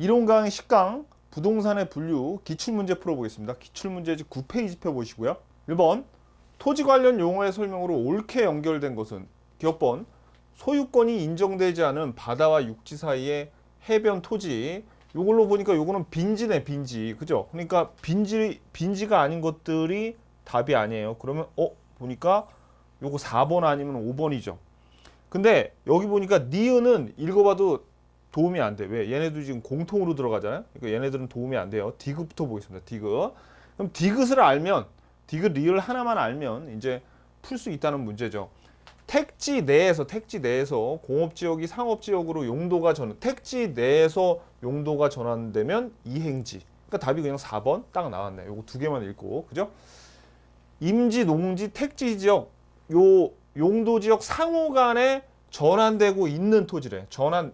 이론 강의 10강 부동산의 분류 기출문제 풀어보겠습니다. 기출문제지 9페이지 펴보시고요. 1번 토지 관련 용어의 설명으로 옳게 연결된 것은 기억번 소유권이 인정되지 않은 바다와 육지 사이의 해변 토지. 요걸로 보니까 요거는 빈지네, 빈지. 그죠? 그러니까 빈지가 아닌 것들이 답이 아니에요. 그러면 보니까 요거 4번 아니면 5번이죠. 근데 여기 보니까 니은은 읽어봐도 도움이 안 돼. 왜? 얘네도 지금 공통으로 들어가잖아요. 그러니까 얘네들은 도움이 안 돼요. 디귿부터 보겠습니다. 디귿. 그럼 디귿을 알면, 디귿 리을 하나만 알면 이제 풀 수 있다는 문제죠. 택지 내에서 공업지역이 상업지역으로 용도가 택지 내에서 용도가 전환되면 이행지. 그러니까 답이 그냥 4번 딱 나왔네. 요거 두 개만 읽고, 그죠? 임지, 농지, 택지 지역, 요 용도 지역 상호 간에 전환되고 있는 토지래.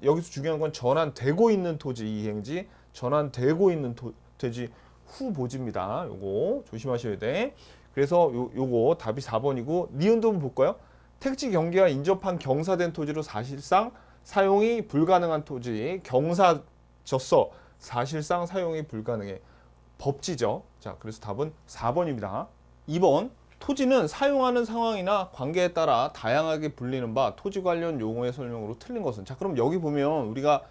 여기서 중요한 건 전환되고 있는 토지 이행지, 전환되고 있는 토지 후보지입니다. 요거 조심하셔야 돼. 그래서 요거 답이 4번이고, 니은도 한번 볼까요? 택지 경계가 인접한 경사된 토지로 사실상 사용이 불가능한 토지. 경사졌어. 사실상 사용이 불가능해. 법지죠. 자, 그래서 답은 4번입니다. 2번 토지는 사용하는 상황이나 관계에 따라 다양하게 불리는 바 토지 관련 용어의 설명으로 틀린 것은. 자, 그럼 여기 보면 우리가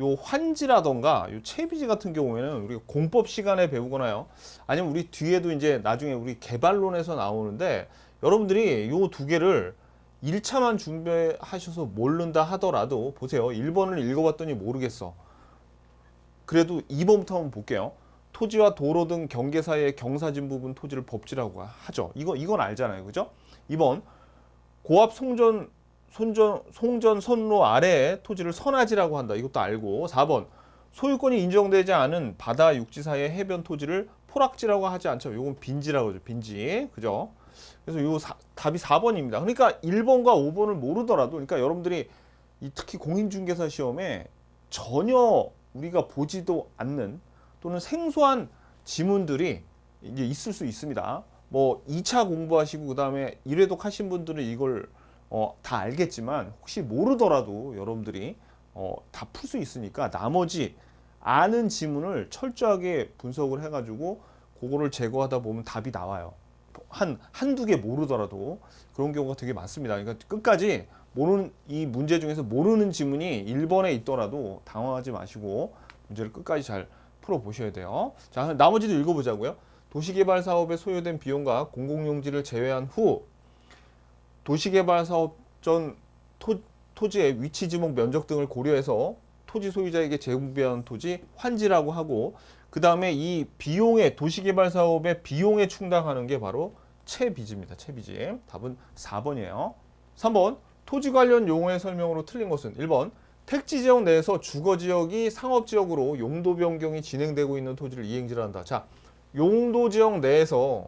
요 환지라던가 요 채비지 같은 경우에는 우리가 공법 시간에 배우거나요, 아니면 우리 뒤에도 이제 나중에 우리 개발론에서 나오는데, 여러분들이 요 두 개를 1차만 준비하셔서 모른다 하더라도 보세요. 1번을 읽어봤더니 모르겠어. 그래도 2번부터 한번 볼게요. 토지와 도로 등 경계 사이의 경사진 부분 토지를 법지라고 하죠. 이건 알잖아요. 그죠? 2번 고압 송전 선로 아래에 토지를 선화지라고 한다. 이것도 알고. 4번 소유권이 인정되지 않은 바다 육지 사이의 해변 토지를 포락지라고 하지 않죠. 이건 빈지라고 하죠. 빈지. 그죠? 그래서 답이 4번입니다. 그러니까 1번과 5번을 모르더라도, 그러니까 여러분들이 특히 공인중개사 시험에 전혀 우리가 보지도 않는 또는 생소한 지문들이 이제 있을 수 있습니다. 뭐 2차 공부하시고 그다음에 1회독 하신 분들은 이걸 다 알겠지만, 혹시 모르더라도 여러분들이 다 풀 수 있으니까 나머지 아는 지문을 철저하게 분석을 해가지고 그거를 제거하다 보면 답이 나와요. 한두 개 모르더라도 그런 경우가 되게 많습니다. 그러니까 끝까지 이 문제 중에서 모르는 지문이 1번에 있더라도 당황하지 마시고 문제를 끝까지 잘 풀어보셔야 돼요. 자, 나머지도 읽어보자고요. 도시개발 사업에 소요된 비용과 공공용지를 제외한 후 도시개발 사업 전 토지의 위치, 지목, 면적 등을 고려해서 토지 소유자에게 제공비한 토지 환지라고 하고, 그 다음에 이 비용에, 도시개발 사업의 비용에 충당하는 게 바로 채비지입니다. 채비지. 답은 4번이에요. 3번 토지 관련 용어의 설명으로 틀린 것은 1번 택지 지역 내에서 주거 지역이 상업 지역으로 용도 변경이 진행되고 있는 토지를 이행지를 한다. 자, 용도 지역 내에서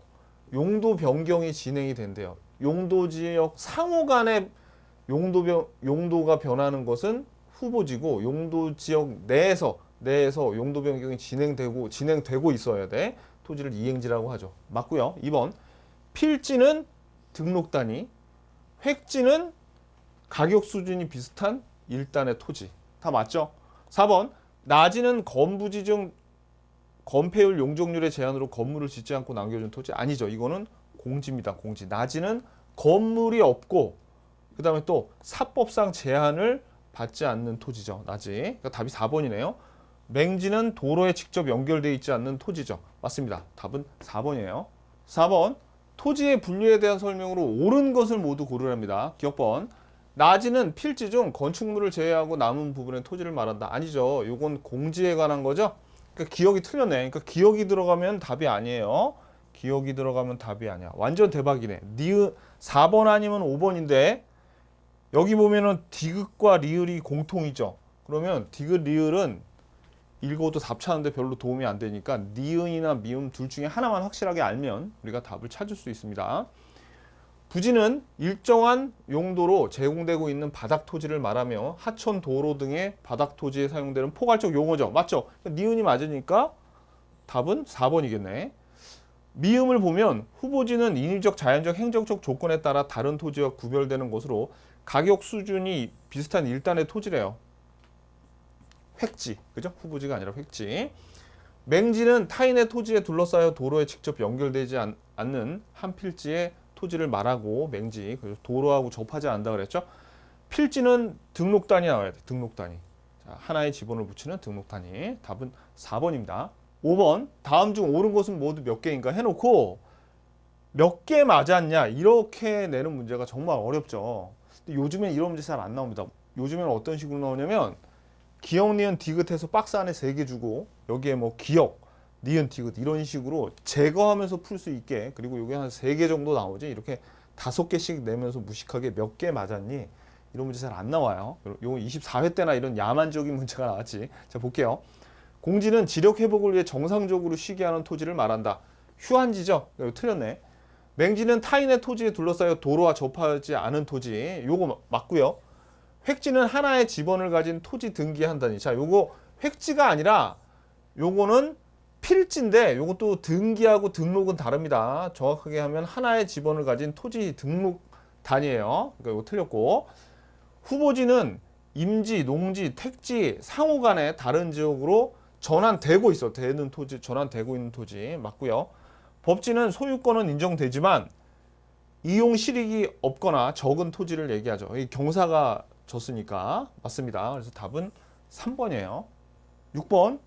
용도 변경이 진행이 된대요. 용도 지역 상호 간의 용도가 변하는 것은 후보지고, 용도 지역 내에서 용도 변경이 진행되고 있어야 돼. 토지를 이행지라고 하죠. 맞고요. 2번 필지는 등록 단위, 획지는 가격 수준이 비슷한 일단의 토지. 다 맞죠? 4번 나지는 건부지 중 건폐율 용적률의 제한으로 건물을 짓지 않고 남겨준 토지. 아니죠. 이거는 공지입니다. 공지. 나지는 건물이 없고 그 다음에 또 사법상 제한을 받지 않는 토지죠. 나지. 그러니까 답이 4번이네요. 맹지는 도로에 직접 연결되어 있지 않는 토지죠. 맞습니다. 답은 4번이에요. 4번 토지의 분류에 대한 설명으로 옳은 것을 모두 고르랍니다. 기억번 나지는 필지 중 건축물을 제외하고 남은 부분의 토지를 말한다. 아니죠. 이건 공지에 관한 거죠. 그러니까 기억이 틀렸네. 그러니까 기억이 들어가면 답이 아니에요. 기억이 들어가면 답이 아니야. 완전 대박이네. 4번 아니면 5번인데 여기 보면은 디귿과 리을이 공통이죠. 그러면 디귿 리을은 읽어도 답 찾는데 별로 도움이 안 되니까 니은이나 미음 둘 중에 하나만 확실하게 알면 우리가 답을 찾을 수 있습니다. 부지는 일정한 용도로 제공되고 있는 바닥 토지를 말하며 하천, 도로 등의 바닥 토지에 사용되는 포괄적 용어죠. 맞죠? 니은이 맞으니까 답은 4번이겠네. 미음을 보면 후보지는 인위적, 자연적, 행정적 조건에 따라 다른 토지와 구별되는 것으로 가격 수준이 비슷한 일단의 토지래요. 획지, 그죠? 후보지가 아니라 획지. 맹지는 타인의 토지에 둘러싸여 도로에 직접 연결되지 않는 한 필지의 토지를 말하고 맹지, 그래서 도로하고 접하지 않는다 그랬죠? 필지는 등록단이 나와야 돼. 등록단이. 자, 하나의 지번을 붙이는 등록단위. 답은 4번입니다. 5번. 다음 중 옳은 것은 모두 몇 개인가 해놓고 몇 개 맞았냐 이렇게 내는 문제가 정말 어렵죠. 근데 요즘엔 이런 문제 잘 안 나옵니다. 요즘에는 어떤 식으로 나오냐면 기역, 니은, 디귿해서 박스 안에 3개 주고 여기에 뭐 기역, 니은, 디귿 이런 식으로 제거하면서 풀 수 있게, 그리고 여기 한 3개 정도 나오지 이렇게 5개씩 내면서 무식하게 몇 개 맞았니 이런 문제 잘 안 나와요. 요거 24회 때나 이런 야만적인 문제가 나왔지. 자, 볼게요. 공지는 지력 회복을 위해 정상적으로 쉬게 하는 토지를 말한다. 휴한지죠? 이거 틀렸네. 맹지는 타인의 토지에 둘러싸여 도로와 접하지 않은 토지. 요거 맞고요. 획지는 하나의 지번을 가진 토지 등기한다니. 자, 요거 획지가 아니라 요거는 필지인데 요것도 등기하고 등록은 다릅니다. 정확하게 하면 하나의 지번을 가진 토지 등록단이에요. 그러니까 이거 틀렸고, 후보지는 임지, 농지, 택지 상호 간에 다른 지역으로 전환되고 있어. 되는 토지, 전환되고 있는 토지 맞고요. 법지는 소유권은 인정되지만 이용 실익이 없거나 적은 토지를 얘기하죠. 이 경사가 졌으니까 맞습니다. 그래서 답은 3번이에요. 6번.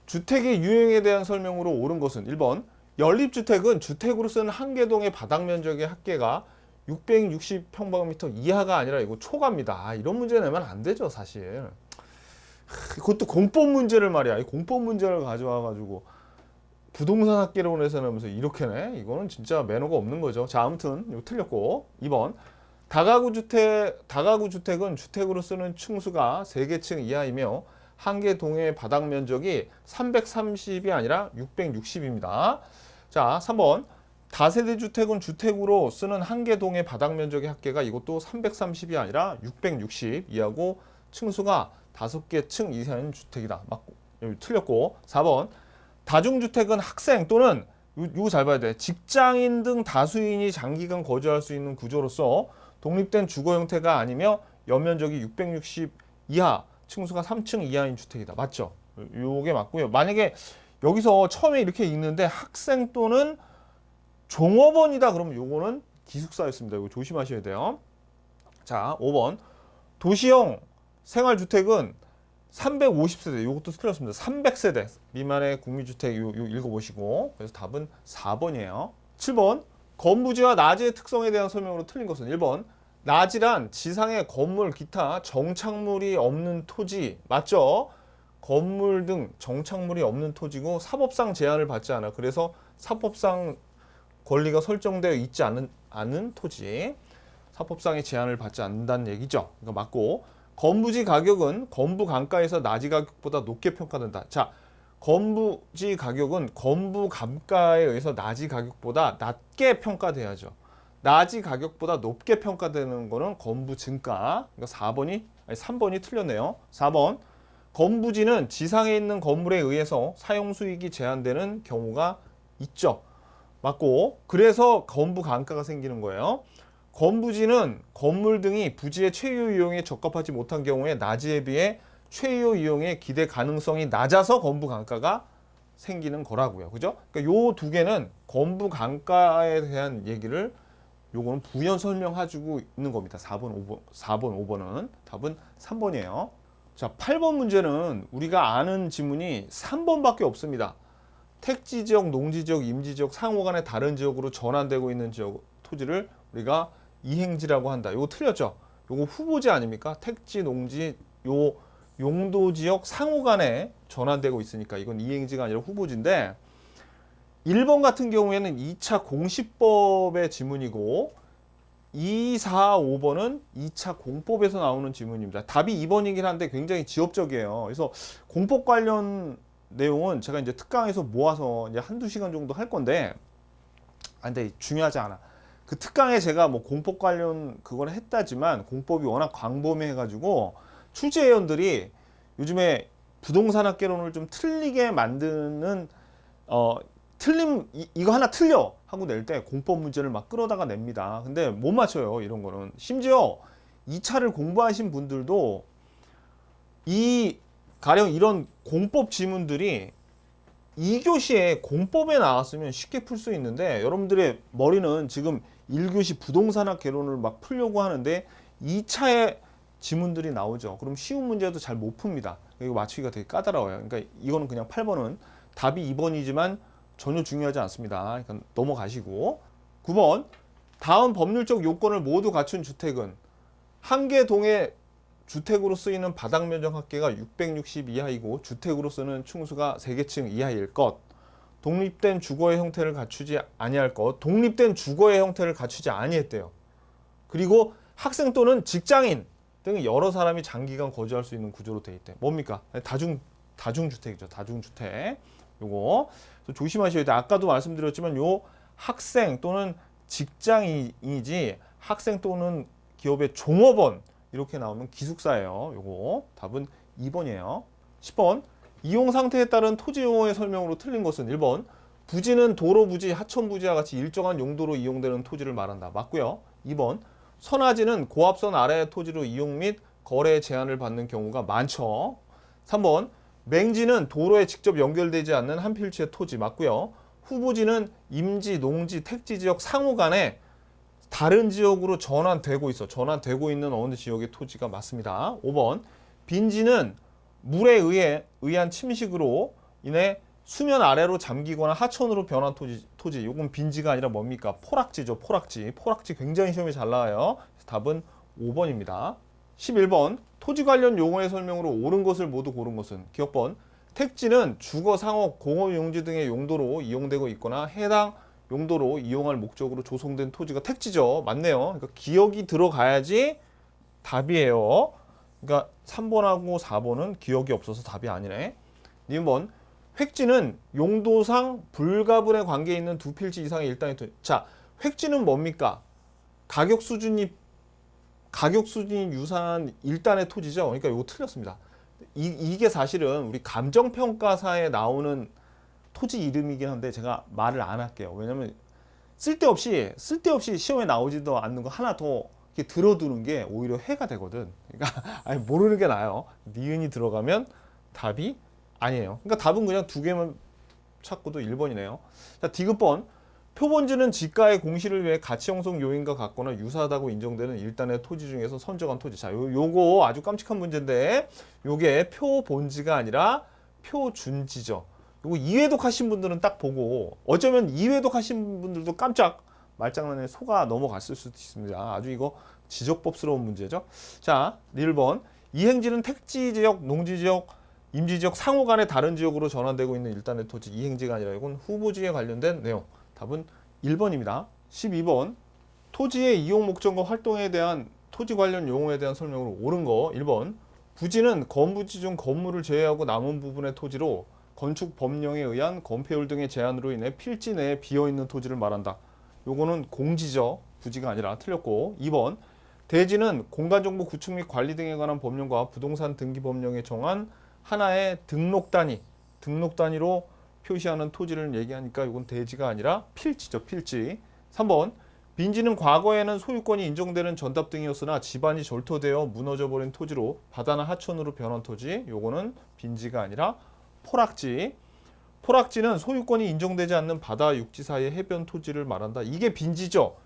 주택의 유형에 대한 설명으로 옳은 것은 1번. 연립주택은 주택으로 쓰는 한 개동의 바닥 면적의 합계가 660평방미터 이하가 아니라 이거 초과입니다. 이런 문제 내면 안 되죠, 사실. 그것도 공법 문제를 말이야. 이 공법 문제를 가져와 가지고 부동산 학계론에서 내면서 이렇게 내? 이거는 진짜 매너가 없는 거죠. 자, 아무튼 이거 틀렸고. 2번. 다가구 주택은 주택으로 쓰는 층수가 3개층 이하이며 한 개 동의 바닥 면적이 330이 아니라 660입니다. 자, 3번. 다세대 주택은 주택으로 쓰는 한 개 동의 바닥 면적의 합계가 이것도 330이 아니라 660 이하고 층수가 5개 층 이상인 주택이다. 맞고. 여기 틀렸고. 4번. 다중주택은 학생 또는 이거 잘 봐야 돼. 직장인 등 다수인이 장기간 거주할 수 있는 구조로서 독립된 주거 형태가 아니며 연면적이 660 이하, 층수가 3층 이하인 주택이다. 맞죠? 요게 맞고요. 만약에 여기서 처음에 이렇게 읽는데 학생 또는 종업원이다 그러면 요거는 기숙사였습니다. 이거 조심하셔야 돼요. 자, 5번. 도시형 생활주택은 350세대, 이것도 틀렸습니다. 300세대 미만의 국민주택 요 읽어보시고, 그래서 답은 4번이에요. 7번. 건부지와 나지의 특성에 대한 설명으로 틀린 것은 1번. 나지란 지상의 건물, 기타 정착물이 없는 토지. 맞죠? 건물 등 정착물이 없는 토지고 사법상 제한을 받지 않아. 그래서 사법상 권리가 설정되어 있지 않은 토지. 사법상의 제한을 받지 않는다는 얘기죠. 이거 맞고. 건부지 가격은 건부 감가에서 나지 가격보다 높게 평가된다. 자, 건부지 가격은 건부 감가에 의해서 나지 가격보다 낮게 평가돼야죠. 나지 가격보다 높게 평가되는 거는 건부 증가. 그러니까 3번이 틀렸네요. 4번. 건부지는 지상에 있는 건물에 의해서 사용 수익이 제한되는 경우가 있죠. 맞고. 그래서 건부 감가가 생기는 거예요. 건부지는 건물 등이 부지의 최유 이용에 적합하지 못한 경우에 나지에 비해 최유 이용의 기대 가능성이 낮아서 건부 감가가 생기는 거라고요. 그죠? 그러니까 요 두 개는 건부 감가에 대한 얘기를 요거는 부연 설명해주고 있는 겁니다. 4번, 5번은 답은 3번이에요. 자, 8번 문제는 우리가 아는 지문이 3번밖에 없습니다. 택지 지역, 농지 지역, 임지 지역 상호 간의 다른 지역으로 전환되고 있는 지역 토지를 우리가 이행지라고 한다. 이거 틀렸죠? 요거 후보지 아닙니까? 택지, 농지, 요 용도 지역 상호 간에 전환되고 있으니까 이건 이행지가 아니라 후보지인데, 1번 같은 경우에는 2차 공시법의 지문이고 2, 4, 5번은 2차 공법에서 나오는 지문입니다. 답이 2번이긴 한데 굉장히 지엽적이에요. 그래서 공법 관련 내용은 제가 이제 특강에서 모아서 이제 한두 시간 정도 할 건데, 근데 중요하지 않아. 그 특강에 제가 뭐 공법 관련 그걸 했다지만 공법이 워낙 광범위해 가지고 출제위원들이 요즘에 부동산 학개론을 좀 틀리게 만드는 이거 하나 틀려 하고 낼 때 공법 문제를 막 끌어다가 냅니다. 근데 못 맞춰요, 이런 거는. 심지어 2차를 공부하신 분들도 이 가령 이런 공법 지문들이 2교시에 공법에 나왔으면 쉽게 풀 수 있는데 여러분들의 머리는 지금 1교시 부동산학 개론을 막 풀려고 하는데 2차에 지문들이 나오죠. 그럼 쉬운 문제도 잘 못 풉니다. 이거 맞추기가 되게 까다로워요. 그러니까 이거는 그냥 8번은 답이 2번이지만 전혀 중요하지 않습니다. 그러니까 넘어가시고 9번 다음 법률적 요건을 모두 갖춘 주택은 한 개 동의 주택으로 쓰이는 바닥 면적 합계가 660 이하이고 주택으로 쓰는 층수가 3개층 이하일 것. 독립된 주거의 형태를 갖추지 아니할 것. 독립된 주거의 형태를 갖추지 아니했대요. 그리고 학생 또는 직장인 등 여러 사람이 장기간 거주할 수 있는 구조로 돼 있대. 뭡니까? 다중주택이죠. 다중주택. 요거 조심하셔야 돼. 아까도 말씀드렸지만 요 학생 또는 직장인이지 학생 또는 기업의 종업원 이렇게 나오면 기숙사예요. 요거 답은 2번이에요. 10번 이용 상태에 따른 토지 용어의 설명으로 틀린 것은 1번 부지는 도로 부지, 하천 부지와 같이 일정한 용도로 이용되는 토지를 말한다. 맞고요. 2번 선화지는 고압선 아래의 토지로 이용 및 거래 제한을 받는 경우가 많죠. 3번 맹지는 도로에 직접 연결되지 않는 한 필지의 토지. 맞고요. 후보지는 임지, 농지, 택지 지역 상호 간에 다른 지역으로 전환되고 있는 어느 지역의 토지가 맞습니다. 5번 빈지는 물에 의한 침식으로 인해 수면 아래로 잠기거나 하천으로 변한 토지. 이건 빈지가 아니라 뭡니까? 포락지죠. 포락지 굉장히 시험에 잘 나와요. 답은 5번입니다. 11번 토지 관련 용어의 설명으로 옳은 것을 모두 고른 것은 기억번 택지는 주거, 상업, 공업용지 등의 용도로 이용되고 있거나 해당 용도로 이용할 목적으로 조성된 토지가 택지죠. 맞네요. 그러니까 기억이 들어가야지 답이에요. 그러니까 3번하고 4번은 기억이 없어서 답이 아니네. 2번 획지는 용도상 불가분의 관계에 있는 두 필지 이상의 일단의 토지. 자, 획지는 뭡니까? 가격 수준이 유사한 일단의 토지죠. 그러니까 이거 틀렸습니다. 이게 사실은 우리 감정평가사에 나오는 토지 이름이긴 한데 제가 말을 안 할게요. 왜냐면 쓸데없이 시험에 나오지도 않는 거 하나 더 이렇게 들어두는 게 오히려 해가 되거든. 그러니까 아니 모르는 게 나아요. 니은이 들어가면 답이 아니에요. 그러니까 답은 그냥 두 개만 찾고도 1번이네요. 자, 디귿번 표본지는 지가의 공시를 위해 가치 형성 요인과 같거나 유사하다고 인정되는 일단의 토지 중에서 선정한 토지. 자, 요거 아주 깜찍한 문제인데 요게 표본지가 아니라 표준지죠. 요거 2회독 하신 분들은 딱 보고 어쩌면 2회독 하신 분들도 깜짝 말장난에 속아 넘어갔을 수도 있습니다. 아주 이거 지적법스러운 문제죠. 자, 1번 이행지는 택지지역, 농지지역, 임지지역 상호 간의 다른 지역으로 전환되고 있는 일단의 토지. 이행지가 아니라 이건 후보지에 관련된 내용. 답은 1번입니다. 12번 토지의 이용 목적과 활동에 대한 토지 관련 용어에 대한 설명으로 옳은 거 1번 부지는 건부지 중 건물을 제외하고 남은 부분의 토지로 건축 법령에 의한 건폐율 등의 제한으로 인해 필지 내에 비어있는 토지를 말한다. 요거는 공지죠. 부지가 아니라 틀렸고 2번 대지는 공간정보 구축 및 관리 등에 관한 법령과 부동산 등기 법령에 정한 하나의 등록 단위로 표시하는 토지를 얘기하니까 이건 대지가 아니라 필지죠. 필지. 3번 빈지는 과거에는 소유권이 인정되는 전답 등이었으나 집안이 절토되어 무너져버린 토지로 바다나 하천으로 변한 토지. 요거는 빈지가 아니라 포락지. 포락지는 소유권이 인정되지 않는 바다 육지 사이의 해변 토지를 말한다. 이게 빈지죠.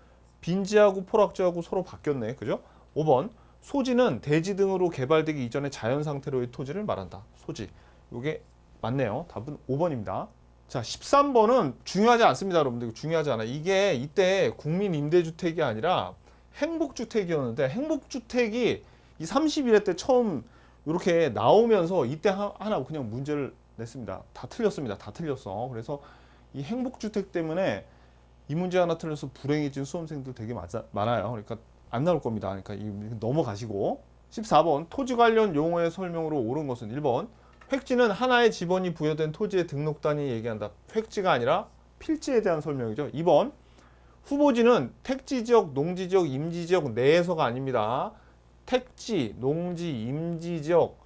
빈지하고 포락지하고 서로 바뀌었네. 그죠? 5번 소지는 대지 등으로 개발되기 이전의 자연 상태로의 토지를 말한다. 소지. 요게 맞네요. 답은 5번입니다. 자, 13번은 중요하지 않습니다, 여러분들. 중요하지 않아. 이게 이때 국민 임대주택이 아니라 행복주택이었는데 행복주택이 이 31회 때 처음 이렇게 나오면서 이때 하나 그냥 문제를 냈습니다. 다 틀렸습니다. 다 틀렸어. 그래서 이 행복주택 때문에 이 문제 하나 틀려서 불행해진 수험생들 되게 많아요. 그러니까 안 나올 겁니다. 그러니까 넘어가시고 14번 토지 관련 용어의 설명으로 옳은 것은 1번 획지는 하나의 지번이 부여된 토지의 등록 단위 얘기한다. 획지가 아니라 필지에 대한 설명이죠. 2번 후보지는 택지지역, 농지지역, 임지지역 내에서가 아닙니다. 택지, 농지, 임지지역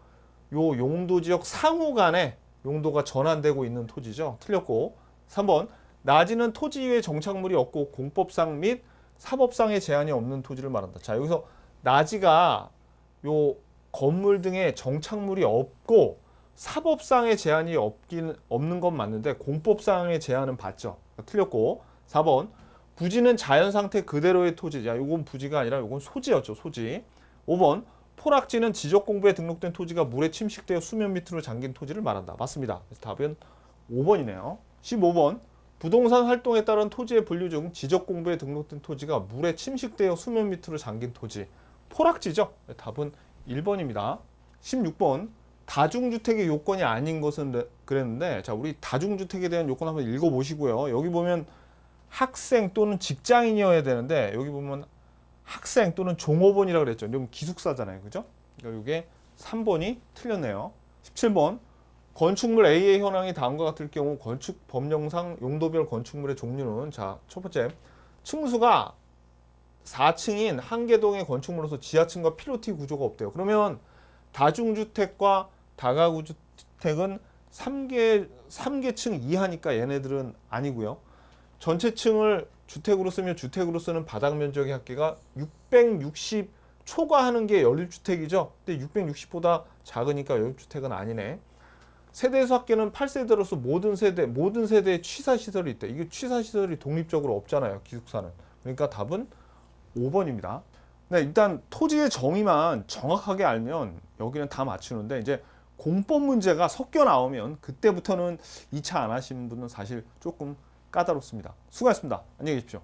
요 용도지역 상호 간에 용도가 전환되고 있는 토지죠. 틀렸고 3번 나지는 토지 위에 정착물이 없고 공법상 및 사법상의 제한이 없는 토지를 말한다. 자, 여기서 나지가 요 건물 등에 정착물이 없고 사법상의 제한이 없는 건 맞는데 공법상의 제한은 받죠. 틀렸고 4번 부지는 자연 상태 그대로의 토지. 야, 요건 부지가 아니라 요건 소지였죠. 소지. 5번 포락지는 지적 공부에 등록된 토지가 물에 침식되어 수면 밑으로 잠긴 토지를 말한다. 맞습니다. 그래서 답은 5번이네요. 15번 부동산 활동에 따른 토지의 분류 중 지적 공부에 등록된 토지가 물에 침식되어 수면 밑으로 잠긴 토지. 포락지죠. 답은 1번입니다. 16번 다중주택의 요건이 아닌 것은 그랬는데, 자, 우리 다중주택에 대한 요건 한번 읽어보시고요. 여기 보면 학생 또는 직장인이어야 되는데 여기 보면 학생 또는 종업원이라고 그랬죠. 이건 기숙사잖아요. 그죠? 그러니까 이게 3번이 틀렸네요. 17번 건축물 A의 현황이 다음과 같을 경우 건축 법령상 용도별 건축물의 종류는, 자, 첫 번째 층수가 4층인 한개동의 건축물로서 지하층과 필로티 구조가 없대요. 그러면 다중주택과 다가구주택은 3개층 이하니까 얘네들은 아니고요. 전체 층을 주택으로 쓰면 주택으로 쓰는 바닥 면적의 합계가 660 초과하는 게 연립주택이죠. 근데 660보다 작으니까 연립주택은 아니네. 세대수 합계는 8세대로서 모든 세대에 취사시설이 있대. 이게 취사시설이 독립적으로 없잖아요. 기숙사는. 그러니까 답은 5번입니다. 네, 일단 토지의 정의만 정확하게 알면 여기는 다 맞추는데, 이제 공법 문제가 섞여 나오면 그때부터는 2차 안 하신 분은 사실 조금 까다롭습니다. 수고하셨습니다. 안녕히 계십시오.